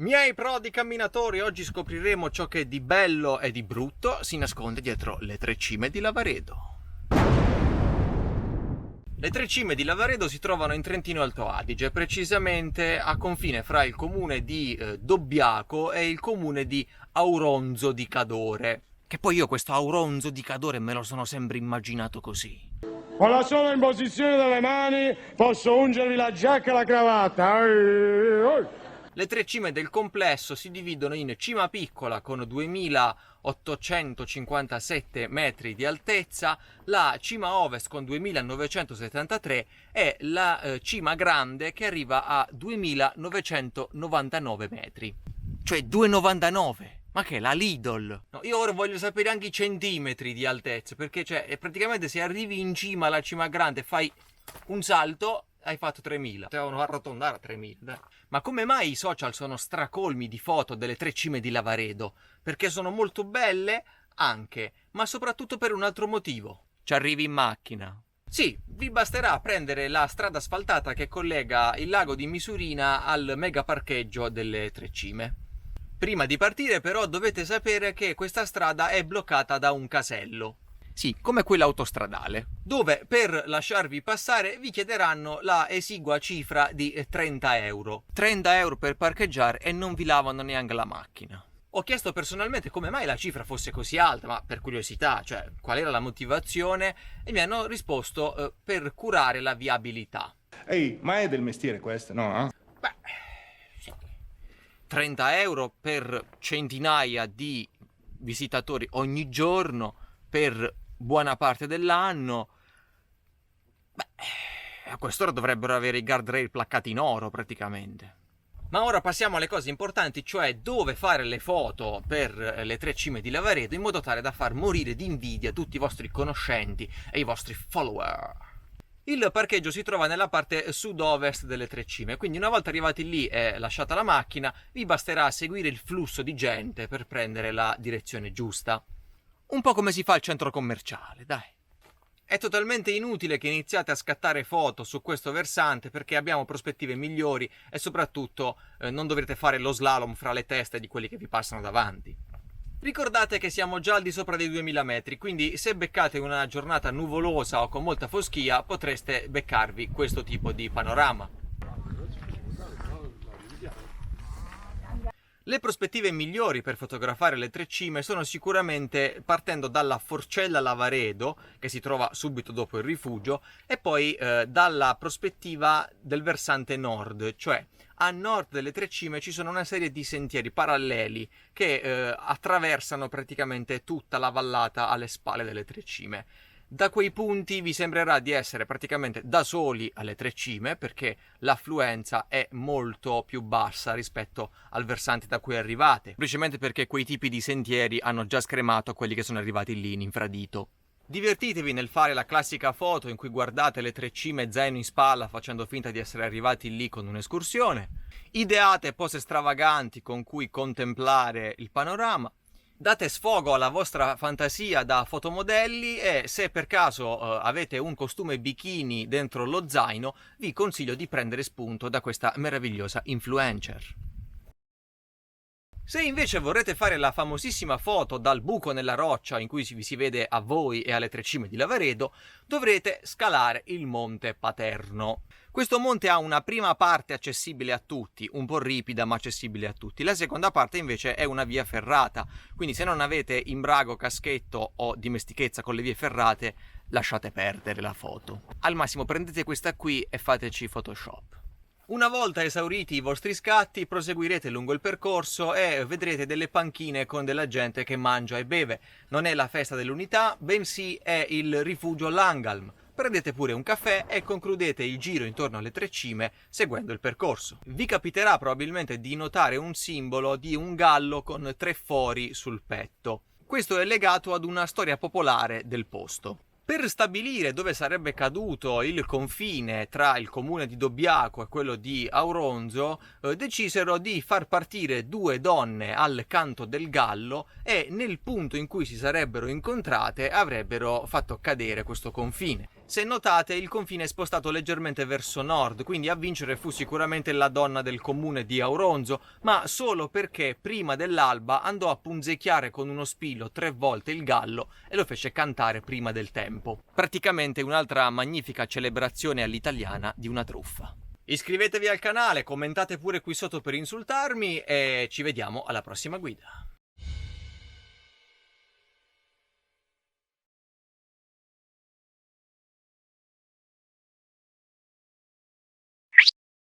Miei prodi camminatori, oggi scopriremo ciò che di bello e di brutto si nasconde dietro le tre cime di Lavaredo. Le tre cime di Lavaredo si trovano in Trentino Alto Adige, precisamente a confine fra il comune di Dobbiaco e il comune di Auronzo di Cadore. Che poi io questo Auronzo di Cadore me lo sono sempre immaginato così. Con la sola imposizione delle mani posso ungervi la giacca e la cravatta. Le tre cime del complesso si dividono in cima piccola con 2857 metri di altezza, la cima ovest con 2973 e la cima grande che arriva a 2999 metri. Cioè 299! Ma che è la Lidl? No, io ora voglio sapere anche i centimetri di altezza, perché cioè praticamente se arrivi in cima alla cima grande fai un salto, hai fatto 3000. Devono arrotondare a 3000. Dai. Ma come mai i social sono stracolmi di foto delle tre cime di Lavaredo? Perché sono molto belle? Anche, ma soprattutto per un altro motivo. Ci arrivi in macchina. Sì, vi basterà prendere la strada asfaltata che collega il lago di Misurina al mega parcheggio delle tre cime. Prima di partire però dovete sapere che questa strada è bloccata da un casello. Sì, come quella autostradale, dove per lasciarvi passare vi chiederanno la esigua cifra di 30 euro. 30 euro per parcheggiare e non vi lavano neanche la macchina. Ho chiesto personalmente come mai la cifra fosse così alta, ma per curiosità, cioè qual era la motivazione, e mi hanno risposto per curare la viabilità. Ehi, ma è del mestiere questo, no? Beh, sì. 30 euro per centinaia di visitatori ogni giorno, per buona parte dell'anno. Beh, a quest'ora dovrebbero avere i guardrail placcati in oro praticamente. Ma ora passiamo alle cose importanti, cioè dove fare le foto per le tre cime di Lavaredo in modo tale da far morire di invidia tutti i vostri conoscenti e i vostri follower. Il parcheggio si trova nella parte sud-ovest delle tre cime, quindi una volta arrivati lì e lasciata la macchina, vi basterà seguire il flusso di gente per prendere la direzione giusta. Un po' come si fa al centro commerciale, dai. È totalmente inutile che iniziate a scattare foto su questo versante perché abbiamo prospettive migliori e soprattutto non dovrete fare lo slalom fra le teste di quelli che vi passano davanti. Ricordate che siamo già al di sopra dei 2000 metri, quindi se beccate una giornata nuvolosa o con molta foschia potreste beccarvi questo tipo di panorama. Le prospettive migliori per fotografare le tre cime sono sicuramente partendo dalla Forcella Lavaredo, che si trova subito dopo il rifugio, e poi dalla prospettiva del versante nord, cioè a nord delle tre cime ci sono una serie di sentieri paralleli che attraversano praticamente tutta la vallata alle spalle delle tre cime. Da quei punti vi sembrerà di essere praticamente da soli alle tre cime perché l'affluenza è molto più bassa rispetto al versante da cui arrivate, semplicemente perché quei tipi di sentieri hanno già scremato quelli che sono arrivati lì in infradito. Divertitevi nel fare la classica foto in cui guardate le tre cime zaino in spalla facendo finta di essere arrivati lì con un'escursione. Ideate pose stravaganti con cui contemplare il panorama. Date sfogo alla vostra fantasia da fotomodelli e se per caso avete un costume bikini dentro lo zaino, vi consiglio di prendere spunto da questa meravigliosa influencer. Se invece vorrete fare la famosissima foto dal buco nella roccia in cui vi si vede a voi e alle tre cime di Lavaredo, dovrete scalare il Monte Paterno. Questo monte ha una prima parte accessibile a tutti, un po' ripida ma accessibile a tutti. La seconda parte invece è una via ferrata, quindi se non avete imbrago, caschetto o dimestichezza con le vie ferrate, lasciate perdere la foto. Al massimo prendete questa qui e fateci Photoshop. Una volta esauriti i vostri scatti, proseguirete lungo il percorso e vedrete delle panchine con della gente che mangia e beve. Non è la festa dell'unità, bensì è il rifugio Langalm. Prendete pure un caffè e concludete il giro intorno alle tre cime seguendo il percorso. Vi capiterà probabilmente di notare un simbolo di un gallo con tre fori sul petto. Questo è legato ad una storia popolare del posto. Per stabilire dove sarebbe caduto il confine tra il comune di Dobbiaco e quello di Auronzo, decisero di far partire due donne al canto del gallo e nel punto in cui si sarebbero incontrate avrebbero fatto cadere questo confine. Se notate, il confine è spostato leggermente verso nord, quindi a vincere fu sicuramente la donna del comune di Auronzo, ma solo perché prima dell'alba andò a punzecchiare con uno spillo 3 volte il gallo e lo fece cantare prima del tempo. Praticamente un'altra magnifica celebrazione all'italiana di una truffa. Iscrivetevi al canale, commentate pure qui sotto per insultarmi e ci vediamo alla prossima guida.